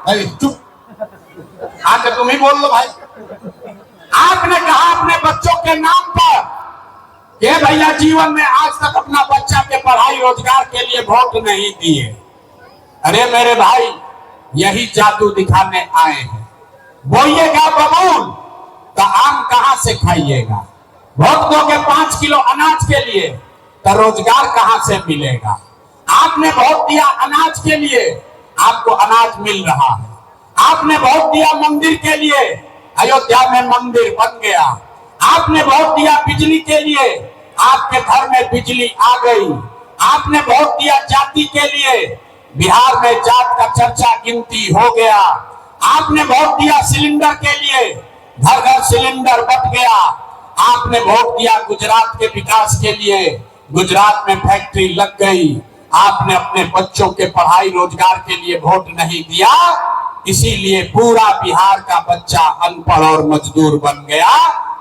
चुप, आके तुम ही बोल लो भाई। आपने कहा अपने बच्चों के नाम पर कि भैया जीवन में आज तक अपना बच्चा के पढ़ाई रोजगार के लिए वोट नहीं दिए। अरे मेरे भाई, यही जादू दिखाने आए हैं। बोइएगा बबूल तो आम कहां से खाइएगा? वोट दोगे 5 किलो अनाज के लिए तो रोजगार कहां से मिलेगा? आपने वोट दिया अनाज के लिए, आपको अनाज मिल रहा है। आपने वोट दिया मंदिर के लिए, अयोध्या में मंदिर बन गया। आपने वोट दिया बिजली के लिए, आपके घर में बिजली आ गई। आपने वोट दिया जाति के लिए, बिहार में जात का चर्चा गिनती हो गया। आपने वोट दिया सिलेंडर के लिए, घर घर सिलेंडर बट गया। आपने वोट दिया गुजरात के विकास के लिए, गुजरात में फैक्ट्री लग गई। आपने अपने बच्चों के पढ़ाई रोजगार के लिए वोट नहीं दिया, इसीलिए पूरा बिहार का बच्चा अनपढ़ और मजदूर बन गया।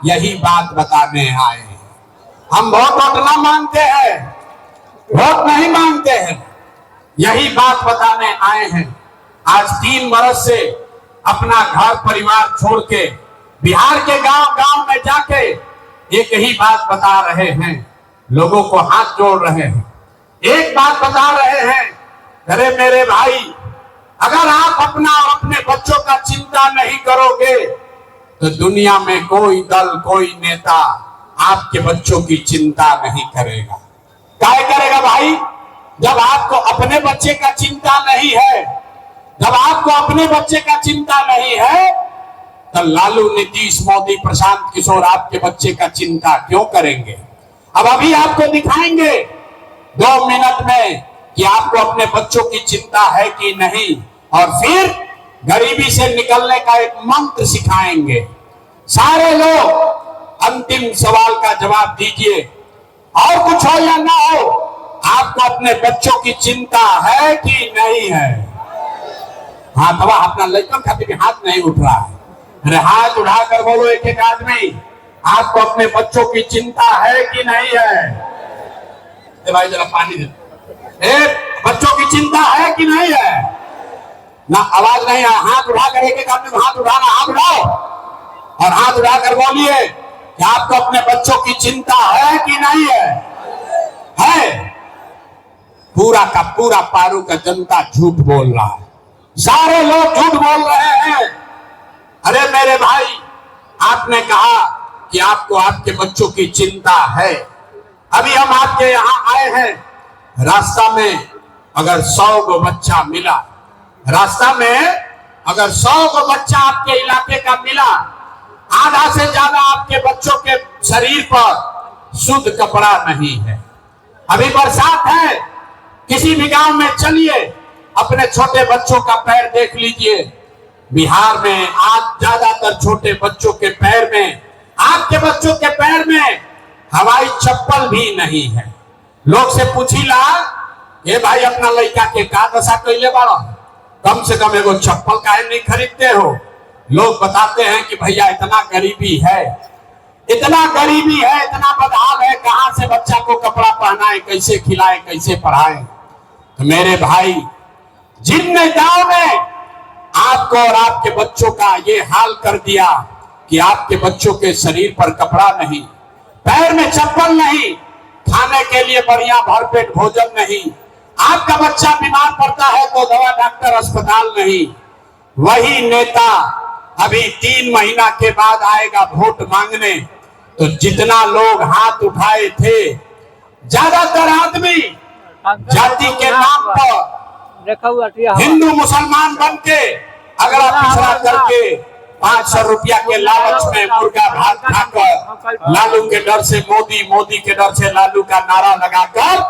यही बात बताने आए हैं। हम वोट ना मांगते हैं, वोट नहीं मांगते हैं, यही बात बताने आए हैं। आज 3 बरस से अपना घर परिवार छोड़ के बिहार के गांव गांव में जाके एक ही बात बता रहे हैं, लोगों को हाथ जोड़ रहे हैं, एक बात बता रहे हैं। अरे मेरे भाई, अगर आप अपना और अपने बच्चों का चिंता नहीं करोगे तो दुनिया में कोई दल, कोई नेता आपके बच्चों की चिंता नहीं करेगा। क्या करेगा भाई? जब आपको अपने बच्चे का चिंता नहीं है, जब आपको अपने बच्चे का चिंता नहीं है, तो लालू, नीतीश, मोदी, प्रशांत किशोर आपके बच्चे का चिंता क्यों करेंगे? अब अभी आपको दिखाएंगे 2 मिनट में कि आपको अपने बच्चों की चिंता है कि नहीं, और फिर गरीबी से निकलने का एक मंत्र सिखाएंगे। सारे लोग अंतिम सवाल का जवाब दीजिए, और कुछ हो या ना हो, आपको अपने बच्चों की चिंता है कि नहीं है? हाँ, तबा अपना लड़कन खातिर भी हाथ नहीं उठ रहा है। अरे हाथ उठाकर बोलो एक एक आदमी, आपको अपने बच्चों की चिंता है कि नहीं है? भाई जरा पानी दे। बच्चों की चिंता है कि नहीं है? ना आवाज नहीं है। हाथ उठाकर एक एक आदमी हाथ उठाना, हाथ उठाओ और हाथ उठाकर बोलिए कि आपको अपने बच्चों की चिंता है कि नहीं है? है। पूरा का पूरा पारू का जनता झूठ बोल रहा है, सारे लोग झूठ बोल रहे हैं। अरे मेरे भाई, आपने कहा कि आपको आपके बच्चों की चिंता है। अभी हम आपके यहाँ आए हैं, रास्ता में अगर 100 गो बच्चा मिला, रास्ता में अगर 100 गो बच्चा आपके इलाके का मिला, आधा से ज्यादा आपके बच्चों के शरीर पर शुद्ध कपड़ा नहीं है। अभी बरसात है, किसी भी गांव में चलिए, अपने छोटे बच्चों का पैर देख लीजिए। बिहार में आज ज्यादातर छोटे बच्चों के पैर में, आपके बच्चों के पैर में हवाई चप्पल भी नहीं है। लोग से पूछीला, ये भाई अपना लड़का के का दशा कैले बाड़ा, कम से कम एगो चप्पल काहे नहीं खरीदते हो? लोग बताते हैं कि भैया इतना गरीबी है, इतना गरीबी है, इतना बदहाल है, कहां से बच्चा को कपड़ा पहनाए, कैसे खिलाए, कैसे पढ़ाए। तो मेरे भाई, जिन नेताओं ने आपको और आपके बच्चों का ये हाल कर दिया कि आपके बच्चों के शरीर पर कपड़ा नहीं, पैर में चप्पल नहीं, खाने के लिए बढ़िया भरपेट भोजन नहीं, आपका बच्चा बीमार पड़ता है तो दवा डॉक्टर अस्पताल नहीं, वही नेता अभी 3 महीना के बाद आएगा वोट मांगने। तो जितना लोग हाथ उठाए थे, ज्यादातर आदमी जाति के नाम पर हिंदू मुसलमान बन के अगला पिछड़ा करके 500 रुपया के लालच में मुर्गा भात खाकर, लालू के डर से मोदी, मोदी के डर से लालू का नारा लगाकर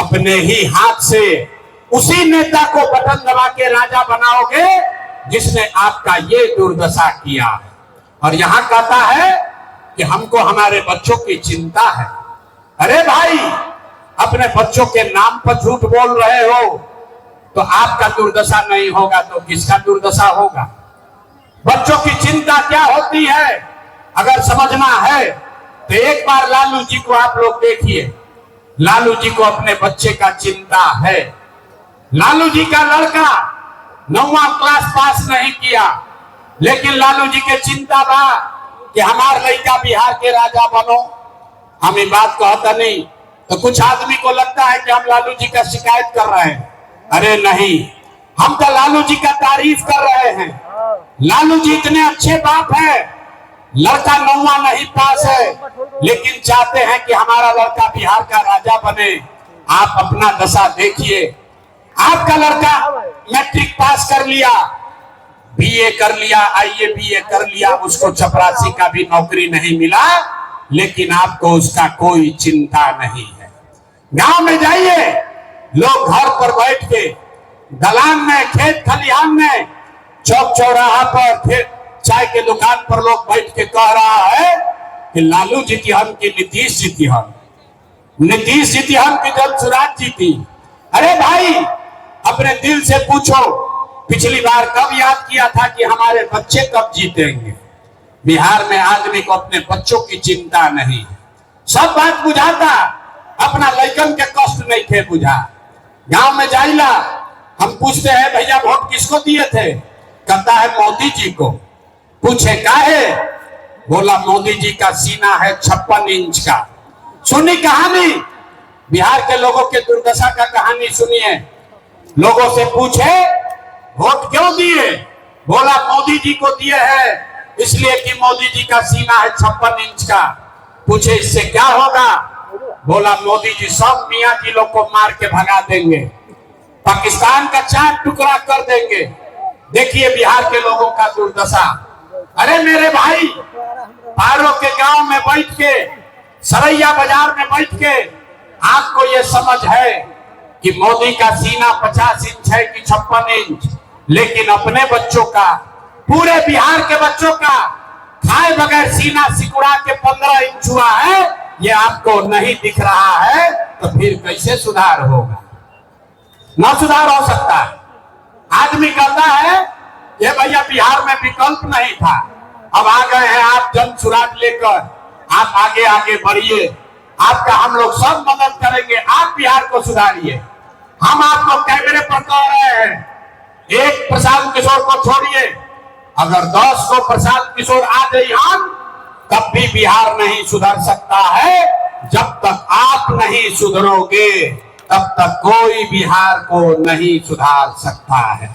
अपने ही हाथ से उसी नेता को बटन दबा के राजा बनाओगे जिसने आपका ये दुर्दशा किया है। और यहाँ कहता है कि हमको हमारे बच्चों की चिंता है। अरे भाई, अपने बच्चों के नाम पर झूठ बोल रहे हो तो आपका दुर्दशा नहीं होगा तो किसका दुर्दशा होगा? बच्चों की चिंता क्या होती है अगर समझना है तो एक बार लालू जी को आप लोग देखिए। लालू जी को अपने बच्चे का चिंता है। लालू जी का लड़का 9वां क्लास पास नहीं किया, लेकिन लालू जी के चिंता बा कि हमार लड़का बिहार के राजा बनो। हम ये बात कहता नहीं तो कुछ आदमी को लगता है कि हम लालू जी का शिकायत कर रहे हैं। अरे नहीं, हम तो लालू जी का तारीफ कर रहे हैं। लालू जी इतने अच्छे बाप है, लड़का 9वां नहीं पास है, लेकिन चाहते हैं कि हमारा लड़का बिहार का राजा बने। आप अपना दशा देखिए, आपका लड़का मैट्रिक पास कर लिया, बीए कर लिया, आईए बीए कर लिया, उसको चपरासी का भी नौकरी नहीं मिला, लेकिन आपको उसका कोई चिंता नहीं है। गांव में जाइए, लोग घर पर बैठ के दलान में, खेत खलिहान में, चौक चौराहा पर, फिर चाय के दुकान पर लोग बैठ के कह रहा है कि लालू जीती हम की नीतीश जीती हम, नीतीश जीती हम की जलसुराज जीती। अरे भाई, अपने दिल से पूछो, पिछली बार कब याद किया था कि हमारे बच्चे कब जीतेंगे? बिहार में आदमी को अपने बच्चों की चिंता नहीं है, सब बात बुझाता, अपना लड़कन के कष्ट नहीं थे बुझा। गांव में जाइला, हम पूछते हैं भैया वोट किसको दिए थे? कहता है मोदी जी को। पूछे काहे? बोला मोदी जी का सीना है 56 इंच का। सुनी कहानी, बिहार के लोगों के दुर्दशा का कहानी सुनिए। लोगों से पूछे वोट क्यों दिए? बोला मोदी जी को दिए हैं इसलिए कि मोदी जी का सीना है 56 इंच का। पूछे इससे क्या होगा? बोला मोदी जी सब मियां जी लोग को मार के भगा देंगे, पाकिस्तान का 4 टुकड़ा कर देंगे। देखिए बिहार के लोगों का दुर्दशा। अरे मेरे भाई, पारो के गांव में बैठ के, सरैया बाजार में बैठ के आपको ये समझ है कि मोदी का सीना 50 इंच है कि 56 इंच, लेकिन अपने बच्चों का, पूरे बिहार के बच्चों का खाए बगैर सीना सिकुड़ा के 15 इंच हुआ है, ये आपको नहीं दिख रहा है, तो फिर कैसे सुधार होगा? ना सुधार हो सकता है। आदमी कहता है ये भैया बिहार में विकल्प नहीं था, अब आ गए हैं आप जन सुराज लेकर, आप आगे आगे बढ़िए, आपका हम लोग सब मदद करेंगे, आप बिहार को सुधारिए। हम आपको कैमरे पर कह रहे हैं, एक प्रशांत किशोर को छोड़िए, अगर 10 को प्रशांत किशोर आ जाए हम, तब भी बिहार नहीं सुधर सकता है। जब तक आप नहीं सुधरोगे तब तक कोई बिहार को नहीं सुधार सकता है,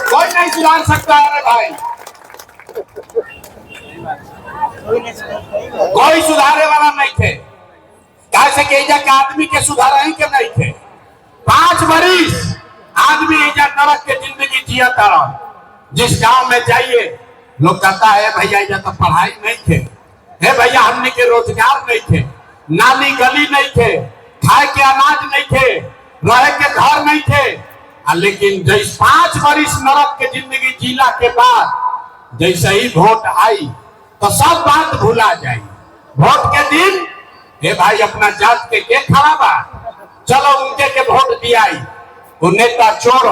कोई नहीं सुधार सकता है। अरे भाई, कोई सुधारे वाला नहीं थे। कैसे कि एजा आदमी के सुधार ही के नहीं थे। 5 बरिस आदमी एजा नरक के जिंदगी जिया था। जिस गांव में जाइए, लोग कहता है भैया एजा तो पढ़ाई नहीं थे, हे भैया हमने के रोजगार नहीं थे, नाली गली नहीं थे, खाए के अनाज नहीं थे, रहे के घर नहीं थे। लेकिन जैसे 5 बरिस नरक के जिंदगी जीला के बाद जैसे ही वोट आई तो सब बात भूला जाए। वोट के दिन हे भाई अपना जात के खड़ा बा, चलो उनके के वोट दिया, वो नेता चोर हो